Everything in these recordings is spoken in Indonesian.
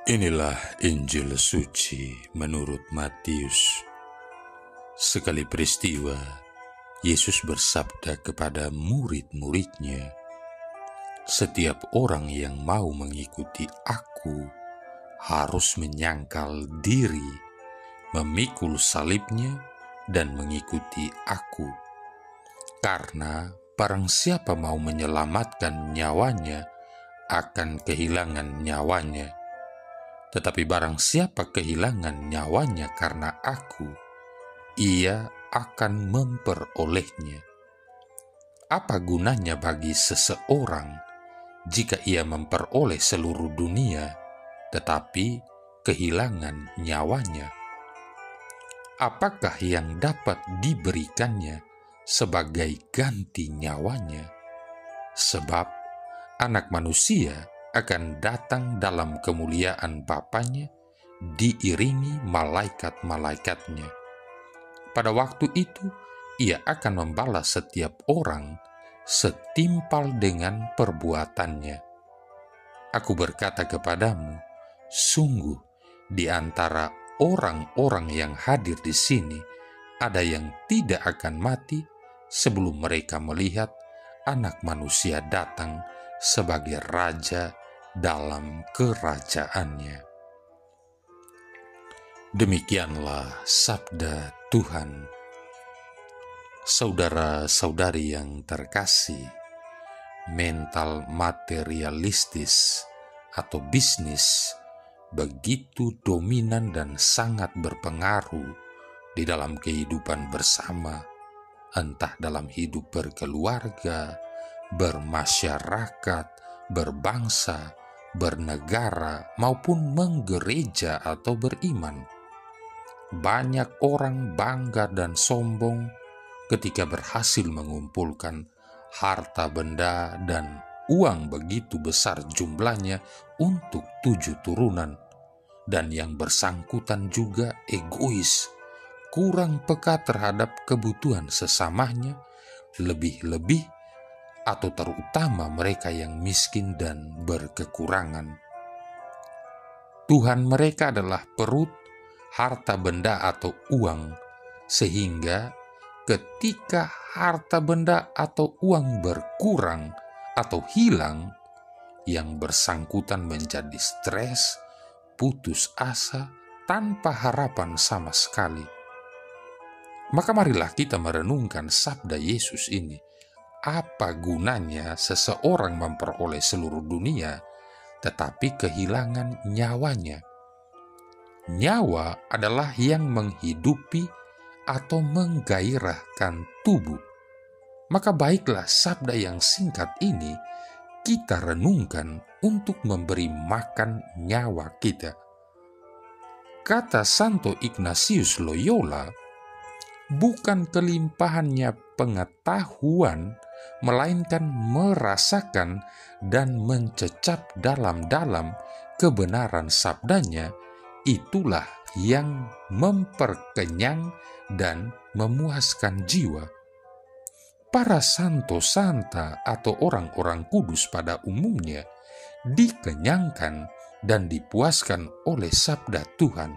Inilah Injil suci menurut Matius. Sekali peristiwa, Yesus bersabda kepada murid-muridnya, "Setiap orang yang mau mengikuti Aku harus menyangkal diri, memikul salibnya, dan mengikuti Aku. Karena barang siapa mau menyelamatkan nyawanya, akan kehilangan nyawanya. Tetapi barang siapa kehilangan nyawanya karena Aku, ia akan memperolehnya. Apa gunanya bagi seseorang jika ia memperoleh seluruh dunia, tetapi kehilangan nyawanya? Apakah yang dapat diberikannya sebagai ganti nyawanya? Sebab Anak Manusia akan datang dalam kemuliaan Bapanya, diiringi malaikat-malaikatnya. Pada waktu itu, ia akan membalas setiap orang setimpal dengan perbuatannya. Aku berkata kepadamu, sungguh di antara orang-orang yang hadir di sini, ada yang tidak akan mati sebelum mereka melihat Anak Manusia datang sebagai Raja dalam kerajaannya." Demikianlah sabda Tuhan. Saudara-saudari yang terkasih, mental materialistis atau bisnis begitu dominan dan sangat berpengaruh di dalam kehidupan bersama, entah dalam hidup berkeluarga, bermasyarakat, berbangsa, bernegara, maupun menggereja atau beriman. Banyak orang bangga dan sombong ketika berhasil mengumpulkan harta benda dan uang begitu besar jumlahnya untuk 7 turunan. Dan yang bersangkutan juga egois, kurang peka terhadap kebutuhan sesamanya, lebih-lebih atau terutama mereka yang miskin dan berkekurangan. Tuhan mereka adalah perut, harta benda atau uang, sehingga ketika harta benda atau uang berkurang atau hilang, yang bersangkutan menjadi stres, putus asa, tanpa harapan sama sekali. Maka marilah kita merenungkan sabda Yesus ini. Apa gunanya seseorang memperoleh seluruh dunia, tetapi kehilangan nyawanya? Nyawa adalah yang menghidupi atau menggairahkan tubuh. Maka baiklah sabda yang singkat ini kita renungkan untuk memberi makan nyawa kita. Kata Santo Ignatius Loyola, bukan kelimpahannya pengetahuan, melainkan merasakan dan mencecap dalam-dalam kebenaran sabdanya, itulah yang memperkenyang dan memuaskan jiwa. Para santo santa atau orang-orang kudus pada umumnya dikenyangkan dan dipuaskan oleh sabda Tuhan.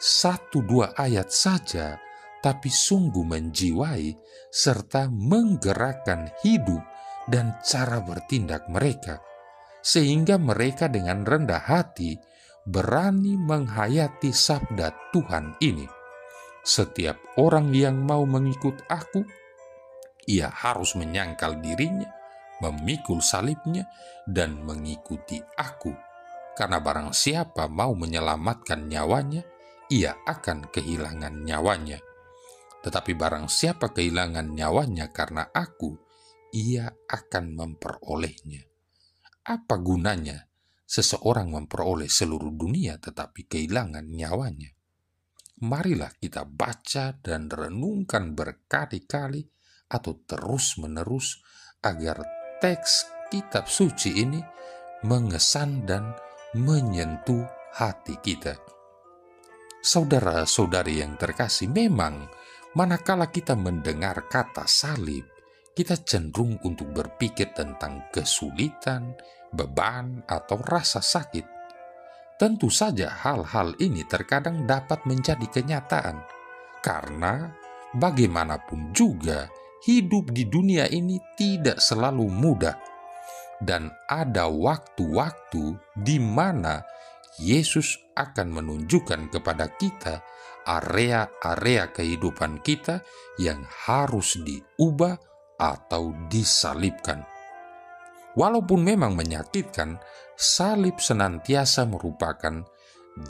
1-2 ayat saja, tapi sungguh menjiwai serta menggerakkan hidup dan cara bertindak mereka, sehingga mereka dengan rendah hati berani menghayati sabda Tuhan ini. Setiap orang yang mau mengikut Aku, ia harus menyangkal dirinya, memikul salibnya, dan mengikuti Aku. Karena barang siapa mau menyelamatkan nyawanya, ia akan kehilangan nyawanya. Tetapi barang siapa kehilangan nyawanya karena Aku, ia akan memperolehnya. Apa gunanya seseorang memperoleh seluruh dunia tetapi kehilangan nyawanya? Marilah kita baca dan renungkan berkali-kali atau terus-menerus agar teks kitab suci ini mengesan dan menyentuh hati kita. Saudara-saudari yang terkasih, memang manakala kita mendengar kata salib, kita cenderung untuk berpikir tentang kesulitan, beban, atau rasa sakit. Tentu saja hal-hal ini terkadang dapat menjadi kenyataan, karena bagaimanapun juga hidup di dunia ini tidak selalu mudah, dan ada waktu-waktu di mana Yesus akan menunjukkan kepada kita area-area kehidupan kita yang harus diubah atau disalibkan. Walaupun memang menyakitkan, salib senantiasa merupakan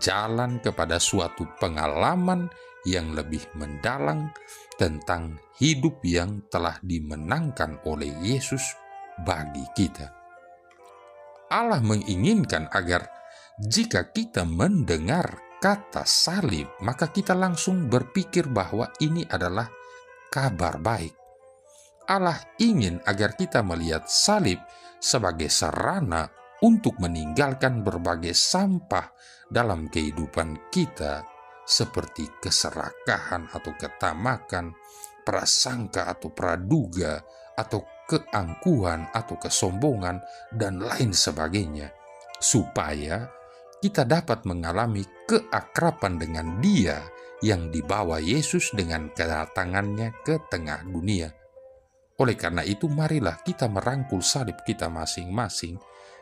jalan kepada suatu pengalaman yang lebih mendalam tentang hidup yang telah dimenangkan oleh Yesus bagi kita. Allah menginginkan agar jika kita mendengar kata salib, maka kita langsung berpikir bahwa ini adalah kabar baik. Allah ingin agar kita melihat salib sebagai sarana untuk meninggalkan berbagai sampah dalam kehidupan kita, seperti keserakahan atau ketamakan, prasangka atau praduga, atau keangkuhan atau kesombongan, dan lain sebagainya, supaya kita dapat mengalami keakraban dengan Dia yang dibawa Yesus dengan kedatangannya ke tengah dunia. Oleh karena itu, marilah kita merangkul salib kita masing-masing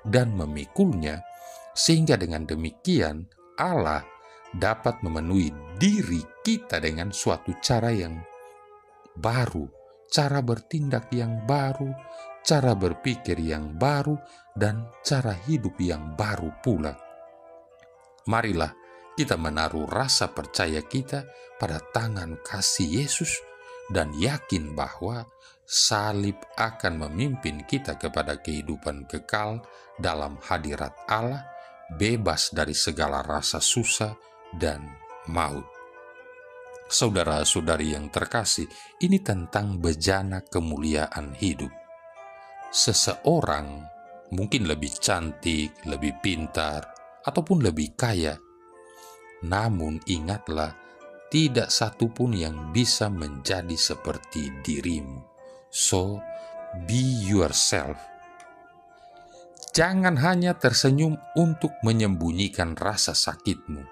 dan memikulnya, sehingga dengan demikian Allah dapat memenuhi diri kita dengan suatu cara yang baru, cara bertindak yang baru, cara berpikir yang baru, dan cara hidup yang baru pula. Marilah kita menaruh rasa percaya kita pada tangan kasih Yesus dan yakin bahwa salib akan memimpin kita kepada kehidupan kekal dalam hadirat Allah, bebas dari segala rasa susah dan maut. Saudara-saudari yang terkasih, ini tentang bejana kemuliaan hidup. Seseorang mungkin lebih cantik, lebih pintar, ataupun lebih kaya. Namun ingatlah, tidak satupun yang bisa menjadi seperti dirimu. So, be yourself. Jangan hanya tersenyum untuk menyembunyikan rasa sakitmu,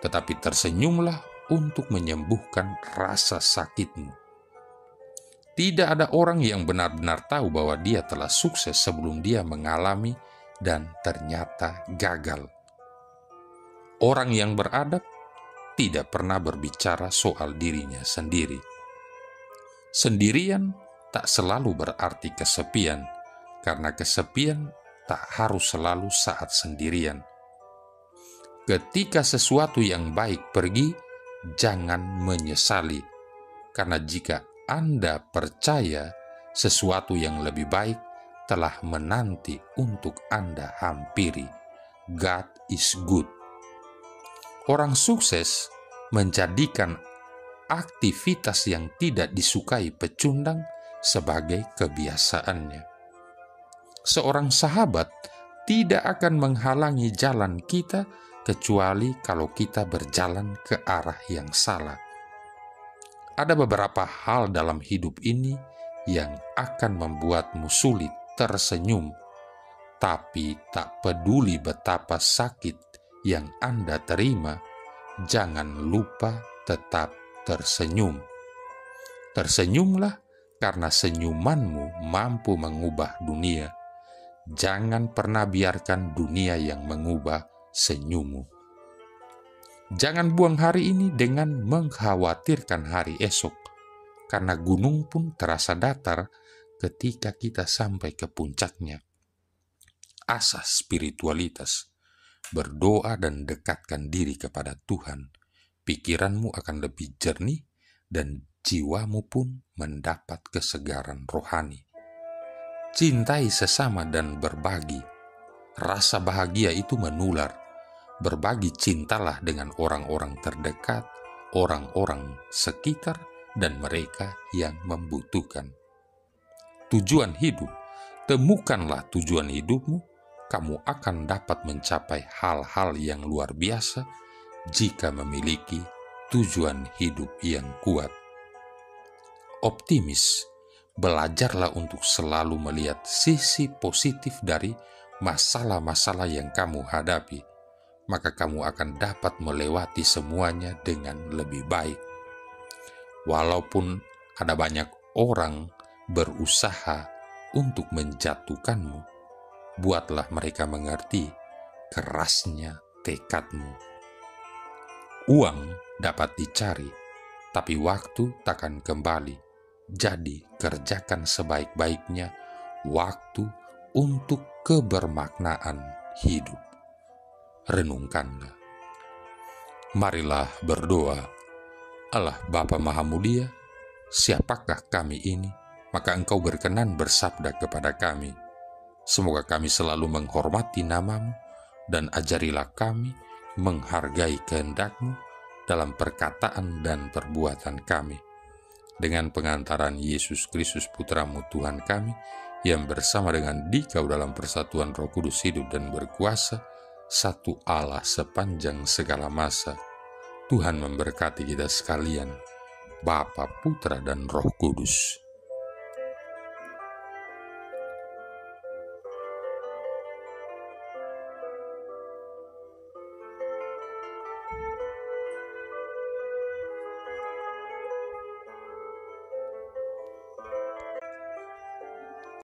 tetapi tersenyumlah untuk menyembuhkan rasa sakitmu. Tidak ada orang yang benar-benar tahu bahwa dia telah sukses sebelum dia mengalami dan ternyata gagal. Orang yang beradab tidak pernah berbicara soal dirinya sendiri. Sendirian tak selalu berarti kesepian, karena kesepian tak harus selalu saat sendirian. Ketika sesuatu yang baik pergi, jangan menyesali, karena jika Anda percaya sesuatu yang lebih baik telah menanti untuk Anda hampiri. God is good. Orang sukses menjadikan aktivitas yang tidak disukai pecundang sebagai kebiasaannya. Seorang sahabat tidak akan menghalangi jalan kita kecuali kalau kita berjalan ke arah yang salah. Ada beberapa hal dalam hidup ini yang akan membuatmu sulit tersenyum, tapi tak peduli betapa sakit yang Anda terima, jangan lupa tetap tersenyum. Tersenyumlah karena senyumanmu mampu mengubah dunia. Jangan pernah biarkan dunia yang mengubah senyummu. Jangan buang hari ini dengan mengkhawatirkan hari esok, karena gunung pun terasa datar ketika kita sampai ke puncaknya. Asas spiritualitas, berdoa dan dekatkan diri kepada Tuhan. Pikiranmu akan lebih jernih dan jiwamu pun mendapat kesegaran rohani. Cintai sesama dan berbagi. Rasa bahagia itu menular. Berbagi cintalah dengan orang-orang terdekat, orang-orang sekitar, dan mereka yang membutuhkan. Tujuan hidup, temukanlah tujuan hidupmu. Kamu akan dapat mencapai hal-hal yang luar biasa jika memiliki tujuan hidup yang kuat. Optimis, belajarlah untuk selalu melihat sisi positif dari masalah-masalah yang kamu hadapi. maka kamu akan dapat melewati semuanya dengan lebih baik. Walaupun ada banyak orang berusaha untuk menjatuhkanmu, buatlah mereka mengerti kerasnya tekadmu. Uang dapat dicari, tapi waktu takkan kembali. Jadi kerjakan sebaik-baiknya waktu untuk kebermaknaan hidup. Renungkanlah. Marilah berdoa. Allah Bapa Maha Mulia, siapakah kami ini? Maka Engkau berkenan bersabda kepada kami. Semoga kami selalu menghormati nama-Mu, dan ajarilah kami menghargai kehendak-Mu dalam perkataan dan perbuatan kami. Dengan pengantaran Yesus Kristus Putra-Mu Tuhan kami, yang bersama dengan Dikau dalam persatuan Roh Kudus hidup dan berkuasa, satu Allah sepanjang segala masa. Tuhan memberkati kita sekalian, Bapa, Putra, dan Roh Kudus.